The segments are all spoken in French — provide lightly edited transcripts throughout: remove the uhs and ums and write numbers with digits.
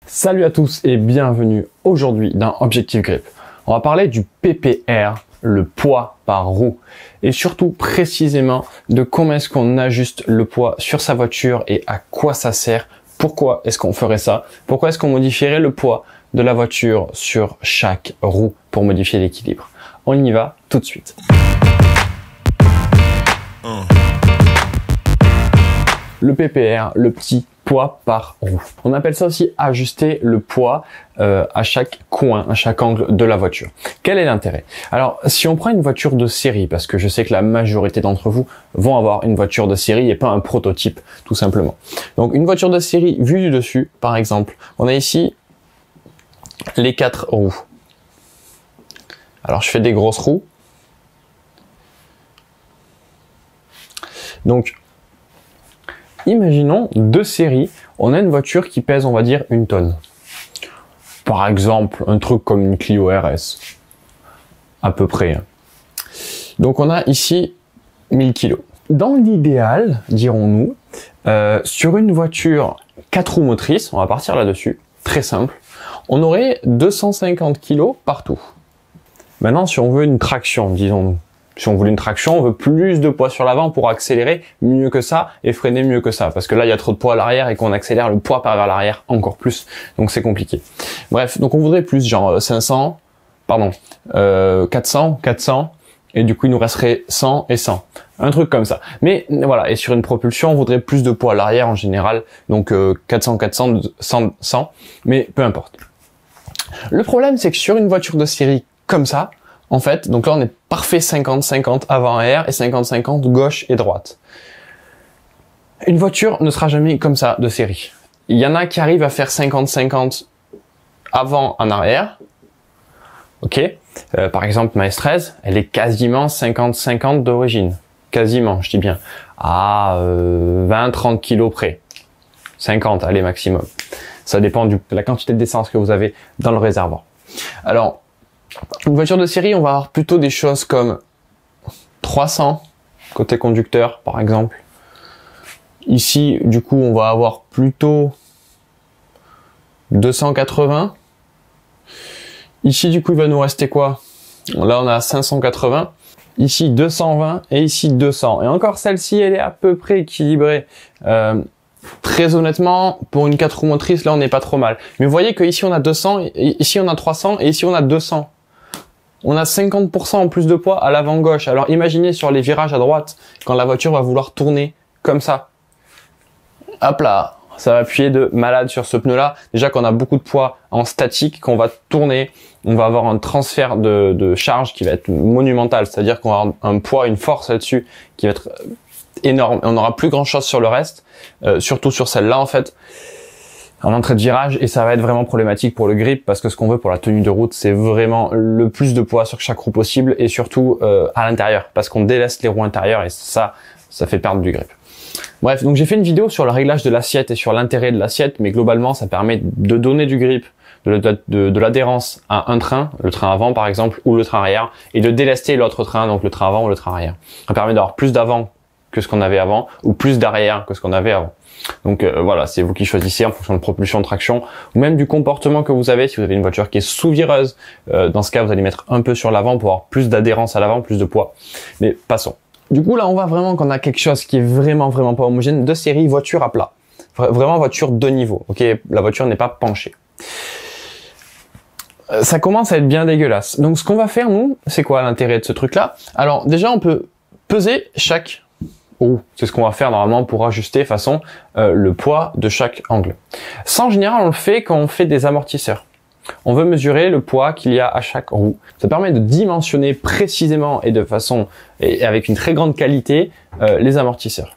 Salut à tous et bienvenue aujourd'hui dans Objectif Grip. On va parler du PPR, le poids par roue, et surtout précisément de comment est-ce qu'on ajuste le poids sur sa voiture et à quoi ça sert, pourquoi est-ce qu'on ferait ça, pourquoi est-ce qu'on modifierait le poids de la voiture sur chaque roue pour modifier l'équilibre. On y va tout de suite. Le PPR, le petit poids par roue. On appelle ça aussi ajuster le poids à chaque coin, à chaque angle de la voiture. Quel est l'intérêt? Alors, si on prend une voiture de série, parce que je sais que la majorité d'entre vous vont avoir une voiture de série et pas un prototype, tout simplement. Donc, une voiture de série vue du dessus, par exemple, on a ici les 4 roues. Alors, je fais des grosses roues. Donc, imaginons de série, on a une voiture qui pèse, on va dire, 1 tonne. Par exemple, un truc comme une Clio RS. À peu près. Donc on a ici 1000 kg. Dans l'idéal, dirons-nous, sur une voiture 4 roues motrices, on va partir là-dessus, très simple, on aurait 250 kg partout. Maintenant, si on veut une traction, disons-nous, si on voulait une traction, on veut plus de poids sur l'avant pour accélérer mieux que ça et freiner mieux que ça. Parce que là, il y a trop de poids à l'arrière et qu'on accélère le poids par vers l'arrière encore plus. Donc, c'est compliqué. Bref, donc on voudrait plus, genre 400, 400, et du coup, il nous resterait 100 et 100. Un truc comme ça. Mais voilà, et sur une propulsion, on voudrait plus de poids à l'arrière en général. Donc, 400, 100, mais peu importe. Le problème, c'est que sur une voiture de série comme ça, en fait, donc là on est parfait 50-50 avant-arrière et 50-50 gauche et droite. Une voiture ne sera jamais comme ça de série. Il y en a qui arrivent à faire 50-50 avant en arrière. Ok. Par exemple, ma S13, elle est quasiment 50-50 d'origine. Quasiment, je dis bien. À 20-30 kilos près. 50, allez, maximum. Ça dépend de la quantité d'essence que vous avez dans le réservoir. Alors, une voiture de série, on va avoir plutôt des choses comme 300 côté conducteur, par exemple. Ici, du coup, on va avoir plutôt 280. Ici, du coup, il va nous rester quoi? Là, on a 580. Ici, 220 et ici, 200. Et encore, celle-ci, elle est à peu près équilibrée. Très honnêtement, pour une 4 roues motrices, là, on n'est pas trop mal. Mais vous voyez qu'ici, on a 200, ici, on a 300 et ici, on a 200. On a 50% en plus de poids à l'avant gauche. Alors imaginez sur les virages à droite, quand la voiture va vouloir tourner comme ça. Hop là, ça va appuyer de malade sur ce pneu-là. Déjà qu'on a beaucoup de poids en statique, qu'on va tourner, on va avoir un transfert de charge qui va être monumental. C'est-à-dire qu'on va avoir un poids, une force là-dessus qui va être énorme. On n'aura plus grand-chose sur le reste, surtout sur celle-là en fait. En entrée de virage, et ça va être vraiment problématique pour le grip parce que ce qu'on veut pour la tenue de route, c'est vraiment le plus de poids sur chaque roue possible et surtout à l'intérieur parce qu'on délaisse les roues intérieures et ça fait perdre du grip. Bref, donc j'ai fait une vidéo sur le réglage de l'assiette et sur l'intérêt de l'assiette, mais globalement ça permet de donner du grip, de l'adhérence à un train, le train avant par exemple ou le train arrière, et de délester l'autre train, donc le train avant ou le train arrière. Ça permet d'avoir plus d'avant que ce qu'on avait avant ou plus d'arrière que ce qu'on avait avant. Donc voilà, c'est vous qui choisissez en fonction de propulsion, de traction, ou même du comportement que vous avez. Si vous avez une voiture qui est sous-vireuse, dans ce cas, vous allez mettre un peu sur l'avant pour avoir plus d'adhérence à l'avant, plus de poids. Mais passons. Du coup, là, on voit vraiment qu'on a quelque chose qui est vraiment pas homogène. De série, voiture à plat. Vraiment voiture de niveau. Ok, la voiture n'est pas penchée. Ça commence à être bien dégueulasse. Donc ce qu'on va faire, nous, c'est quoi l'intérêt de ce truc-là? Alors déjà, on peut peser chaque roue. C'est ce qu'on va faire normalement pour ajuster façon le poids de chaque angle. Ça, en général, on le fait quand on fait des amortisseurs. On veut mesurer le poids qu'il y a à chaque roue. Ça permet de dimensionner précisément et de façon et avec une très grande qualité les amortisseurs.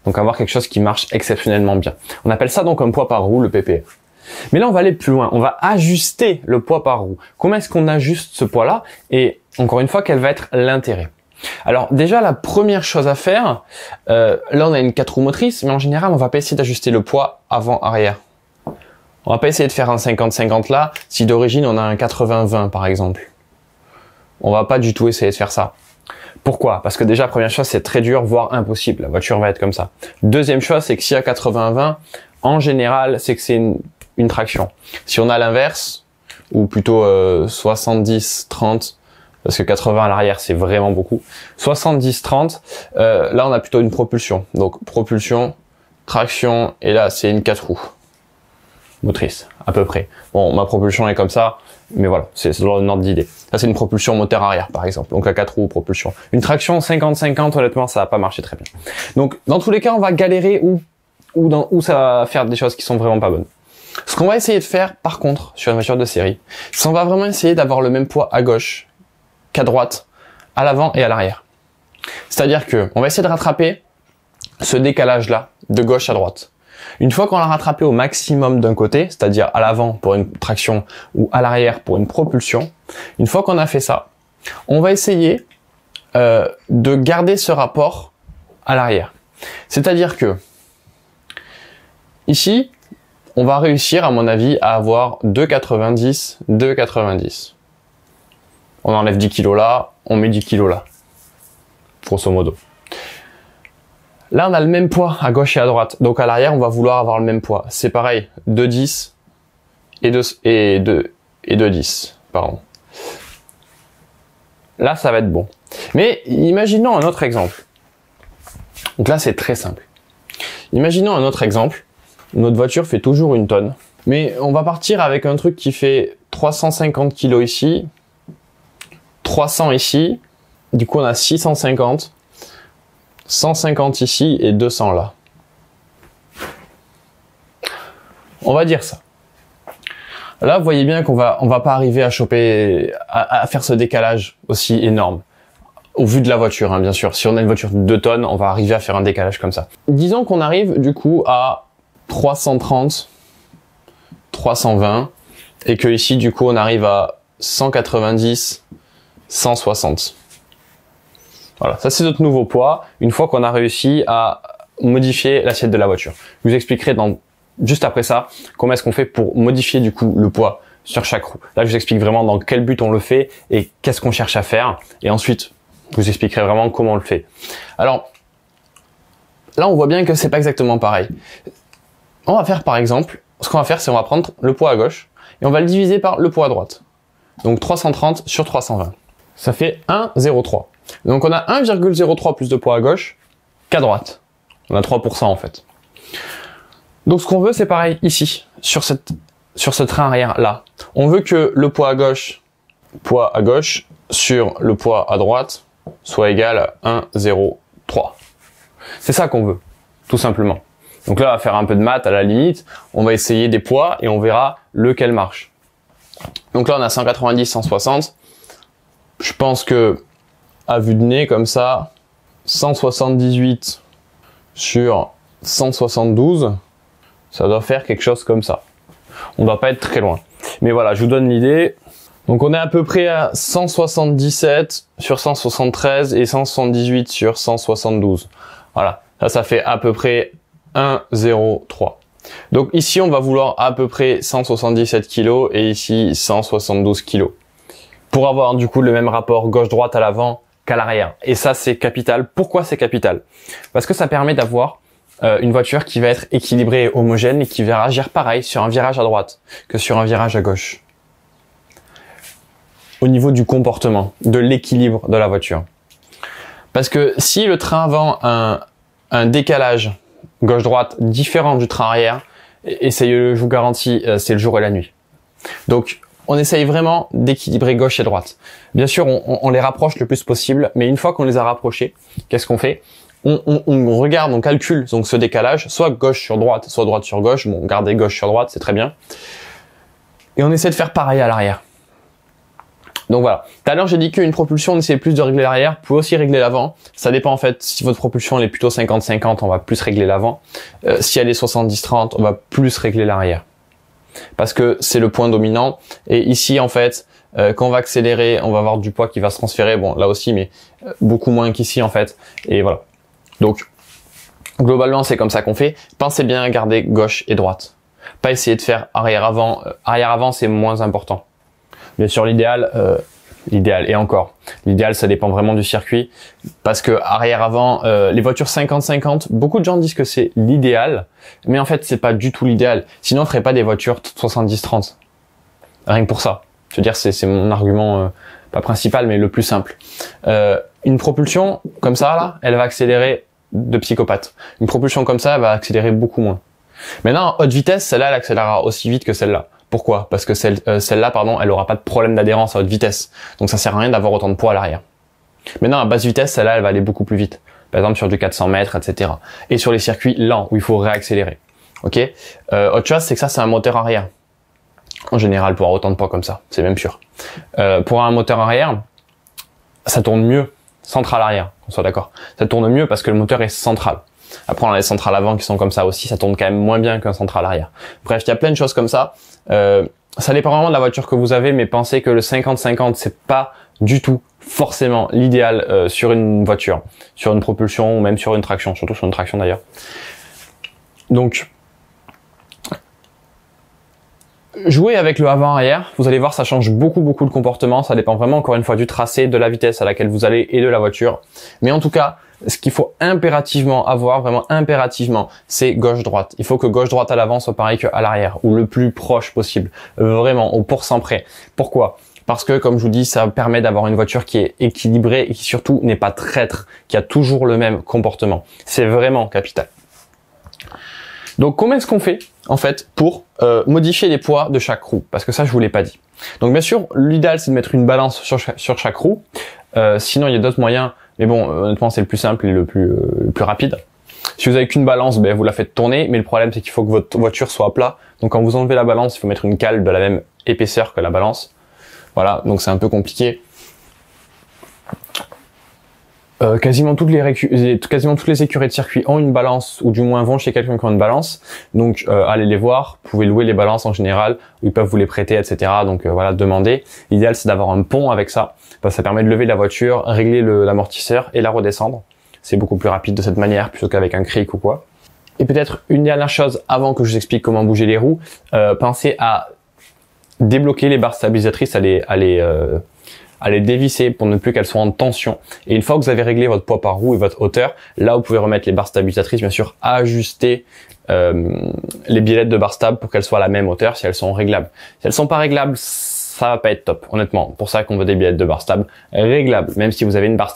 Donc avoir quelque chose qui marche exceptionnellement bien. On appelle ça donc un poids par roue, le PPR. Mais là, on va aller plus loin. On va ajuster le poids par roue. Comment est-ce qu'on ajuste ce poids-là? Et encore une fois, quel va être l'intérêt? Alors déjà, la première chose à faire, là on a une 4 roues motrices, mais en général, on va pas essayer d'ajuster le poids avant-arrière. On va pas essayer de faire un 50-50 là, si d'origine on a un 80-20 par exemple. On va pas du tout essayer de faire ça. Pourquoi? Parce que déjà, première chose, c'est très dur, voire impossible. La voiture va être comme ça. Deuxième chose, c'est que si à 80-20, en général, c'est que c'est une traction. Si on a l'inverse, ou plutôt 70-30, parce que 80 à l'arrière c'est vraiment beaucoup, 70-30, là on a plutôt une propulsion. Donc propulsion, traction, et là c'est une 4 roues motrice, à peu près. Bon, ma propulsion est comme ça, mais voilà, c'est dans le ordre d'idée. Ça c'est une propulsion moteur arrière par exemple, donc la 4 roues propulsion. Une traction 50-50, honnêtement ça va pas marcher très bien. Donc dans tous les cas on va galérer où ça va faire des choses qui sont vraiment pas bonnes. Ce qu'on va essayer de faire par contre sur une voiture de série, c'est qu'on va vraiment essayer d'avoir le même poids à gauche qu'à droite, à l'avant et à l'arrière. C'est-à-dire que on va essayer de rattraper ce décalage là de gauche à droite. Une fois qu'on l'a rattrapé au maximum d'un côté, c'est-à-dire à l'avant pour une traction ou à l'arrière pour une propulsion, une fois qu'on a fait ça, on va essayer de garder ce rapport à l'arrière. C'est-à-dire que ici, on va réussir, à mon avis, à avoir 2,90, 2,90. On enlève 10 kg là, on met 10 kg là, grosso modo. Là, on a le même poids à gauche et à droite. Donc à l'arrière, on va vouloir avoir le même poids. C'est pareil, 2,10 et 2,10, pardon. Là, ça va être bon. Mais imaginons un autre exemple. Donc là, c'est très simple. Imaginons un autre exemple. Notre voiture fait toujours 1 tonne. Mais on va partir avec un truc qui fait 350 kg ici, 300 ici. Du coup, on a 650. 150 ici et 200 là. On va dire ça. Là, vous voyez bien qu'on va pas arriver à choper, à faire ce décalage aussi énorme. Au vu de la voiture, hein, bien sûr. Si on a une voiture de 2 tonnes, on va arriver à faire un décalage comme ça. Disons qu'on arrive du coup à 330, 320 et que ici du coup on arrive à 190, 160. Voilà, ça c'est notre nouveau poids, une fois qu'on a réussi à modifier l'assiette de la voiture. Je vous expliquerai juste après ça, comment est-ce qu'on fait pour modifier du coup le poids sur chaque roue. Là je vous explique vraiment dans quel but on le fait et qu'est-ce qu'on cherche à faire. Et ensuite, je vous expliquerai vraiment comment on le fait. Alors, là on voit bien que c'est pas exactement pareil. On va faire par exemple, ce qu'on va faire c'est on va prendre le poids à gauche et on va le diviser par le poids à droite. Donc 330 sur 320. Ça fait 1,03. Donc on a 1,03 plus de poids à gauche qu'à droite. On a 3% en fait. Donc ce qu'on veut c'est pareil ici, sur ce train arrière là. On veut que le poids à gauche sur le poids à droite soit égal à 1,03. C'est ça qu'on veut, tout simplement. Donc là on va faire un peu de maths à la limite. On va essayer des poids et on verra lequel marche. Donc là on a 190, 160. Je pense que à vue de nez comme ça, 178 sur 172, ça doit faire quelque chose comme ça. On doit pas être très loin. Mais voilà, je vous donne l'idée. Donc on est à peu près à 177 sur 173 et 178 sur 172. Voilà, ça fait à peu près 1,03. Donc ici on va vouloir à peu près 177 kg et ici 172 kg. Pour avoir du coup le même rapport gauche-droite à l'avant qu'à l'arrière. Et ça c'est capital. Pourquoi c'est capital? Parce que ça permet d'avoir une voiture qui va être équilibrée et homogène et qui va agir pareil sur un virage à droite que sur un virage à gauche. Au niveau du comportement, de l'équilibre de la voiture. Parce que si le train avant un décalage gauche-droite différent du train arrière, essayez-le, je vous garantis, c'est le jour et la nuit. Donc on essaye vraiment d'équilibrer gauche et droite. Bien sûr, on les rapproche le plus possible, mais une fois qu'on les a rapprochés, qu'est-ce qu'on fait? On regarde, on calcule donc ce décalage, soit gauche sur droite, soit droite sur gauche. Bon, gardez gauche sur droite, c'est très bien. Et on essaie de faire pareil à l'arrière. Donc voilà. Tout à l'heure, j'ai dit qu'une propulsion, on essayait plus de régler l'arrière. Vous pouvez aussi régler l'avant. Ça dépend en fait. Si votre propulsion elle est plutôt 50-50, on va plus régler l'avant. Si elle est 70-30, on va plus régler l'arrière. Parce que c'est le point dominant. Et ici, en fait, quand on va accélérer, on va avoir du poids qui va se transférer. Bon, là aussi, mais beaucoup moins qu'ici, en fait. Et voilà. Donc, globalement, c'est comme ça qu'on fait. Pensez bien à garder gauche et droite. Pas essayer de faire arrière-avant. Arrière-avant, c'est moins important. Bien sûr, l'idéal, l'idéal. Et encore, l'idéal, ça dépend vraiment du circuit. Parce que arrière-avant, les voitures 50-50, beaucoup de gens disent que c'est l'idéal. Mais en fait, c'est pas du tout l'idéal. Sinon, on ferait pas des voitures 70-30. Rien que pour ça. Je veux dire, c'est mon argument, pas principal, mais le plus simple. Une propulsion, comme ça, là, elle va accélérer de psychopathe. Une propulsion comme ça, elle va accélérer beaucoup moins. Maintenant, haute vitesse, celle-là, elle accélérera aussi vite que celle-là. Pourquoi? Parce que celle-là, pardon, elle aura pas de problème d'adhérence à haute vitesse. Donc ça sert à rien d'avoir autant de poids à l'arrière. Maintenant, à basse vitesse, celle-là, elle va aller beaucoup plus vite. Par exemple, sur du 400 mètres, etc. Et sur les circuits lents, où il faut réaccélérer. Ok? Autre chose, c'est que ça, c'est un moteur arrière. En général, pour avoir autant de poids comme ça. C'est même sûr. Pour un moteur arrière, ça tourne mieux central arrière, qu'on soit d'accord. Ça tourne mieux parce que le moteur est central. Après, on a les centrales avant qui sont comme ça aussi, ça tourne quand même moins bien qu'un central arrière. Bref, il y a plein de choses comme ça. Ça dépend vraiment de la voiture que vous avez, mais pensez que le 50-50, c'est pas du tout forcément l'idéal sur une voiture, sur une propulsion ou même sur une traction, surtout sur une traction d'ailleurs. Donc, jouez avec le avant-arrière, vous allez voir, ça change beaucoup le comportement, ça dépend vraiment encore une fois du tracé, de la vitesse à laquelle vous allez et de la voiture. Mais en tout cas, ce qu'il faut impérativement avoir, vraiment impérativement, c'est gauche-droite. Il faut que gauche-droite à l'avant soit pareil qu'à l'arrière, ou le plus proche possible, vraiment au pourcent près. Pourquoi ? Parce que, comme je vous dis, ça permet d'avoir une voiture qui est équilibrée et qui surtout n'est pas traître, qui a toujours le même comportement. C'est vraiment capital. Donc, comment est-ce qu'on fait, en fait, pour modifier les poids de chaque roue? Parce que ça, je vous l'ai pas dit. Donc, bien sûr, l'idéal, c'est de mettre une balance sur chaque roue. Sinon, il y a d'autres moyens. Mais bon, honnêtement, c'est le plus simple et le plus rapide. Si vous avez qu'une balance, ben, vous la faites tourner. Mais le problème, c'est qu'il faut que votre voiture soit à plat. Donc, quand vous enlevez la balance, il faut mettre une cale de la même épaisseur que la balance. Voilà, donc c'est un peu compliqué. Quasiment toutes les écuries de circuit ont une balance, ou du moins vont chez quelqu'un qui a une balance. Donc allez les voir, vous pouvez louer les balances en général, ou ils peuvent vous les prêter, etc. Donc voilà, demandez. L'idéal c'est d'avoir un pont avec ça, parce que ça permet de lever la voiture, régler l'amortisseur et la redescendre. C'est beaucoup plus rapide de cette manière, plutôt qu'avec un cric ou quoi. Et peut-être une dernière chose, avant que je vous explique comment bouger les roues, pensez à débloquer les barres stabilisatrices, à les dévisser pour ne plus qu'elles soient en tension. Et une fois que vous avez réglé votre poids par roue et votre hauteur, là vous pouvez remettre les barres stabilisatrices, bien sûr, ajuster les biellettes de barres stables pour qu'elles soient à la même hauteur si elles sont réglables. Si elles sont pas réglables, ça va pas être top, honnêtement. Pour ça qu'on veut des biellettes de barres stables réglables, même si vous avez une barre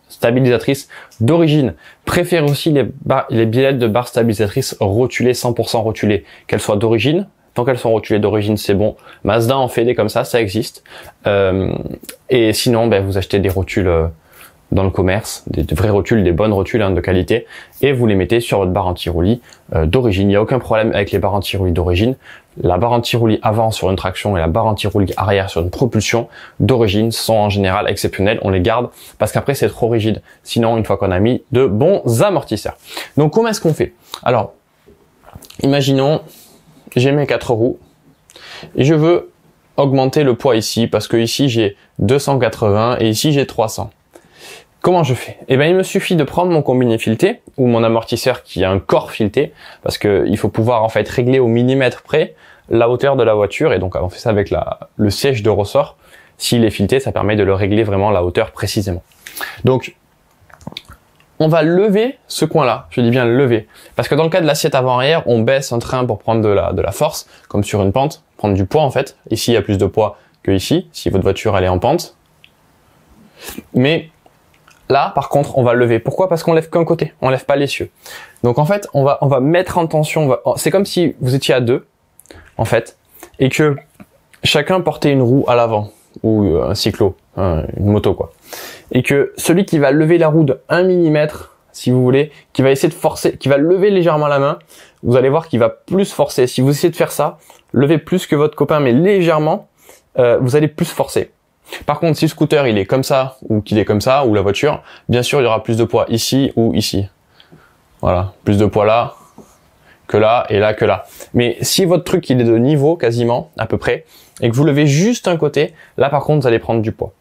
stabilisatrice d'origine. Préférez aussi les biellettes de barres stabilisatrices rotulées, 100% rotulées, qu'elles soient d'origine. Tant qu'elles sont rotulées d'origine, c'est bon. Mazda en fait des comme ça existe. Et sinon, ben, vous achetez des rotules dans le commerce, des vrais rotules, des bonnes rotules de qualité, et vous les mettez sur votre barre anti-roulis d'origine. Il n'y a aucun problème avec les barres anti-roulis d'origine. La barre anti-roulis avant sur une traction et la barre anti-roulis arrière sur une propulsion d'origine sont en général exceptionnelles. On les garde parce qu'après c'est trop rigide. Sinon, une fois qu'on a mis de bons amortisseurs. Donc comment est-ce qu'on fait? Alors, imaginons j'ai mes 4 roues et je veux augmenter le poids ici parce que ici j'ai 280 et ici j'ai 300. Comment je fais? Eh bien, il me suffit de prendre mon combiné fileté ou mon amortisseur qui a un corps fileté parce que il faut pouvoir en fait régler au millimètre près la hauteur de la voiture et donc on fait ça avec le siège de ressort. S'il est fileté, ça permet de le régler vraiment la hauteur précisément. Donc on va lever ce coin-là, je dis bien lever. Parce que dans le cas de l'assiette avant-arrière, on baisse un train pour prendre de la force, comme sur une pente, prendre du poids en fait. Ici, il y a plus de poids que ici, si votre voiture elle est en pente. Mais là, par contre, on va lever. Pourquoi? Parce qu'on lève qu'un côté, on lève pas l'essieu. Donc en fait, on va mettre en tension, c'est comme si vous étiez à deux, en fait, et que chacun portait une roue à l'avant, ou un cyclo, une moto quoi. Et que celui qui va lever la roue de 1 mm, si vous voulez, qui va essayer de forcer, qui va lever légèrement la main, vous allez voir qu'il va plus forcer. Si vous essayez de faire ça, levez plus que votre copain, mais légèrement, vous allez plus forcer. Par contre, si le scooter il est comme ça, ou qu'il est comme ça, ou la voiture, bien sûr il y aura plus de poids ici ou ici. Voilà, plus de poids là, que là, et là, que là. Mais si votre truc il est de niveau, quasiment, à peu près, et que vous levez juste un côté, là par contre vous allez prendre du poids.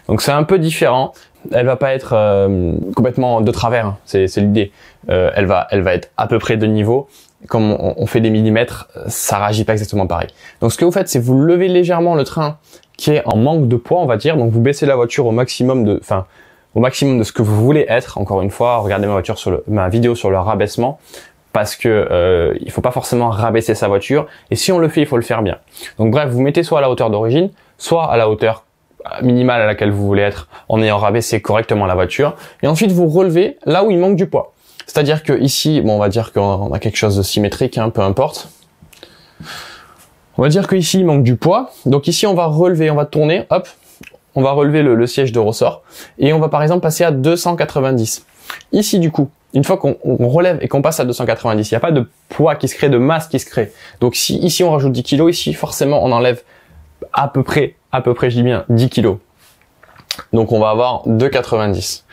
Donc c'est un peu différent. Elle va pas être complètement de travers, hein. C'est l'idée. Elle va être à peu près de niveau. Comme on fait des millimètres, ça réagit pas exactement pareil. Donc ce que vous faites, c'est vous levez légèrement le train qui est en manque de poids, on va dire. Donc vous baissez la voiture au maximum de ce que vous voulez être. Encore une fois, regardez ma vidéo sur le rabaissement, parce que il faut pas forcément rabaisser sa voiture. Et si on le fait, il faut le faire bien. Donc bref, vous mettez soit à la hauteur d'origine, soit à la hauteur minimale à laquelle vous voulez être, en ayant rabaissé correctement la voiture. Et ensuite, vous relevez là où il manque du poids. C'est-à-dire que ici, bon, on va dire qu'on a quelque chose de symétrique, hein, peu importe. On va dire qu'ici, il manque du poids. Donc ici, on va relever, on va tourner, hop, on va relever le siège de ressort. Et on va par exemple passer à 290. Ici, du coup, une fois qu'on relève et qu'on passe à 290, il n'y a pas de poids qui se crée, de masse qui se crée. Donc si ici, on rajoute 10 kg, ici, forcément, on enlève à peu près, je dis bien, 10 kg. Donc on va avoir 2,90.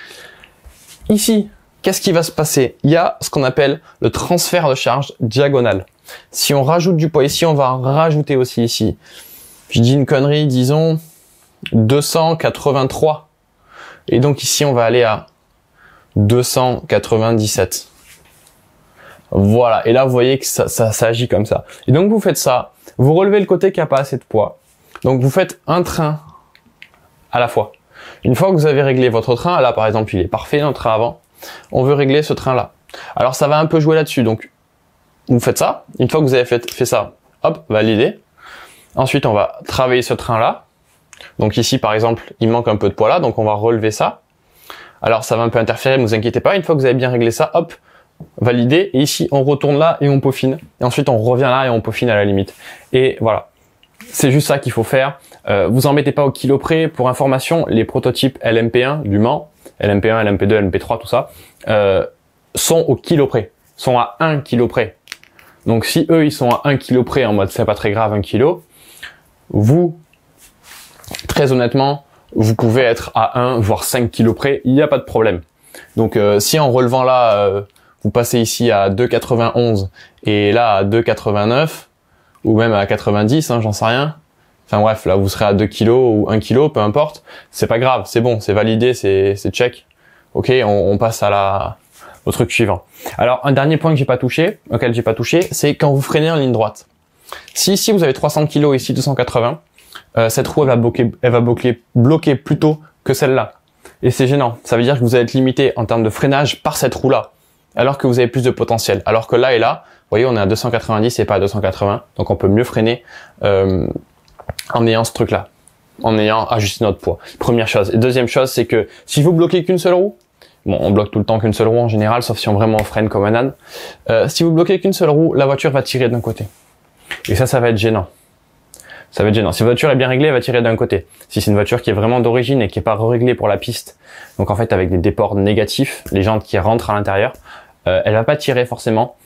Ici, qu'est-ce qui va se passer? Il y a ce qu'on appelle le transfert de charge diagonale. Si on rajoute du poids ici, on va rajouter aussi ici. Je dis une connerie, disons 283. Et donc ici, on va aller à 297. Voilà. Et là, vous voyez que ça agit comme ça. Et donc, vous faites ça. Vous relevez le côté qui n'a pas assez de poids. Donc, vous faites un train à la fois. Une fois que vous avez réglé votre train, là, par exemple, il est parfait, notre train avant. On veut régler ce train-là. Alors, ça va un peu jouer là-dessus. Donc, vous faites ça. Une fois que vous avez fait ça, hop, valider. Ensuite, on va travailler ce train-là. Donc ici, par exemple, il manque un peu de poids là, donc on va relever ça. Alors, ça va un peu interférer, ne vous inquiétez pas. Une fois que vous avez bien réglé ça, hop, valider. Et ici, on retourne là et on peaufine. Et ensuite, on revient là et on peaufine à la limite. Et voilà. C'est juste ça qu'il faut faire. Vous en mettez pas au kilo près. Pour information, les prototypes LMP1 du Mans, LMP1, LMP2, LMP3, tout ça, sont au kilo près. Sont à 1 kilo près. Donc si eux, ils sont à 1 kilo près en mode c'est pas très grave 1 kilo, vous, très honnêtement, vous pouvez être à 1 voire 5 kilos près, il n'y a pas de problème. Donc si en relevant là, vous passez ici à 2,91 et là à 2,89 ou même à 90, hein, j'en sais rien. Enfin bref, là vous serez à 2 kilos ou 1 kilo, peu importe. C'est pas grave, c'est bon, c'est validé, c'est check. Ok, on passe au truc suivant. Alors, un dernier point auquel j'ai pas touché, c'est quand vous freinez en ligne droite. Si ici vous avez 300 kg, ici 280, cette roue elle va bloquer plus tôt que celle-là. Et c'est gênant. Ça veut dire que vous allez être limité en termes de freinage par cette roue-là, alors que vous avez plus de potentiel. Alors que là et là, vous voyez, on est à 290 et pas à 280, donc on peut mieux freiner en ayant ce truc-là, en ayant ajusté notre poids. Première chose. Et deuxième chose, c'est que si vous bloquez qu'une seule roue, bon, on bloque tout le temps qu'une seule roue en général, sauf si on vraiment freine comme un âne. Si vous bloquez qu'une seule roue, la voiture va tirer d'un côté. Et ça va être gênant. Ça va être gênant. Si votre voiture est bien réglée, elle va tirer d'un côté. Si c'est une voiture qui est vraiment d'origine et qui est pas réglée pour la piste, donc en fait avec des déports négatifs, les jantes qui rentrent à l'intérieur, elle va pas tirer forcément.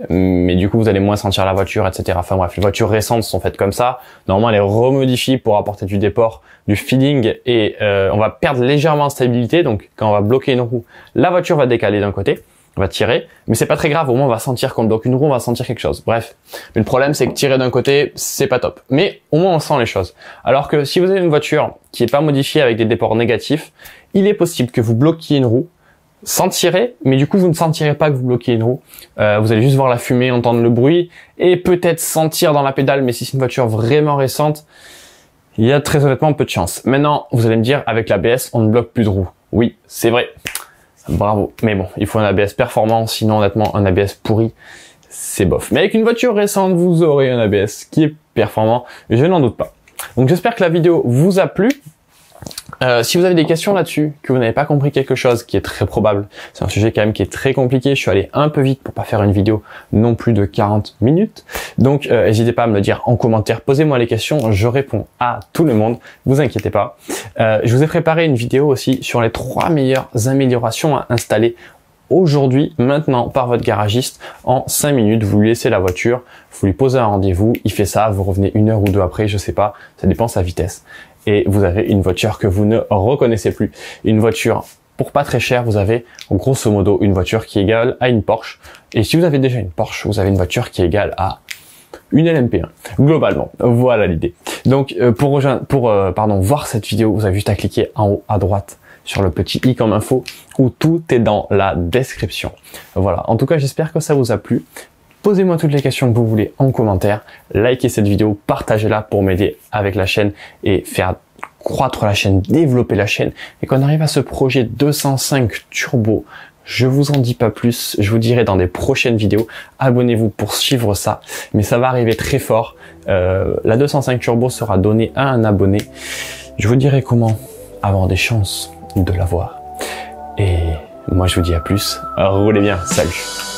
Mais du coup, vous allez moins sentir la voiture, etc. Enfin bref, les voitures récentes sont faites comme ça. Normalement, elle est remodifiée pour apporter du déport, du feeling et on va perdre légèrement en stabilité. Donc, quand on va bloquer une roue, la voiture va décaler d'un côté, on va tirer. Mais c'est pas très grave. Au moins, on va sentir qu'on bloque une roue, on va sentir quelque chose. Bref. Mais le problème, c'est que tirer d'un côté, c'est pas top. Mais au moins, on sent les choses. Alors que si vous avez une voiture qui est pas modifiée avec des déports négatifs, il est possible que vous bloquiez une roue sans tirer, mais du coup vous ne sentirez pas que vous bloquez une roue. Vous allez juste voir la fumée, entendre le bruit et peut-être sentir dans la pédale, mais si c'est une voiture vraiment récente, il y a très honnêtement peu de chance. Maintenant, vous allez me dire, avec l'ABS, on ne bloque plus de roue. Oui, c'est vrai. Bravo. Mais bon, il faut un ABS performant, sinon honnêtement, un ABS pourri, c'est bof. Mais avec une voiture récente, vous aurez un ABS qui est performant, je n'en doute pas. Donc j'espère que la vidéo vous a plu. Si vous avez des questions là-dessus, que vous n'avez pas compris quelque chose, qui est très probable, c'est un sujet quand même qui est très compliqué, je suis allé un peu vite pour pas faire une vidéo non plus de 40 minutes, donc n'hésitez pas à me le dire en commentaire, posez-moi les questions, je réponds à tout le monde, vous inquiétez pas. Je vous ai préparé une vidéo aussi sur les 3 meilleures améliorations à installer aujourd'hui, maintenant, par votre garagiste, en 5 minutes, vous lui laissez la voiture, vous lui posez un rendez-vous, il fait ça, vous revenez 1 heure ou 2 après, je sais pas, ça dépend de sa vitesse. Et vous avez une voiture que vous ne reconnaissez plus. Une voiture pour pas très cher, vous avez grosso modo une voiture qui est égale à une Porsche. Et si vous avez déjà une Porsche, vous avez une voiture qui est égale à une LMP1. Globalement, voilà l'idée. Donc pour voir cette vidéo, vous avez juste à cliquer en haut à droite sur le petit i comme info où tout est dans la description. Voilà. En tout cas, j'espère que ça vous a plu. Posez-moi toutes les questions que vous voulez en commentaire. Likez cette vidéo, partagez-la pour m'aider avec la chaîne et faire croître la chaîne, développer la chaîne. Et qu'on arrive à ce projet 205 turbo. Je vous en dis pas plus, je vous dirai dans des prochaines vidéos. Abonnez-vous pour suivre ça, mais ça va arriver très fort. La 205 turbo sera donnée à un abonné. Je vous dirai comment avoir des chances de l'avoir. Et moi je vous dis à plus, roulez bien, salut.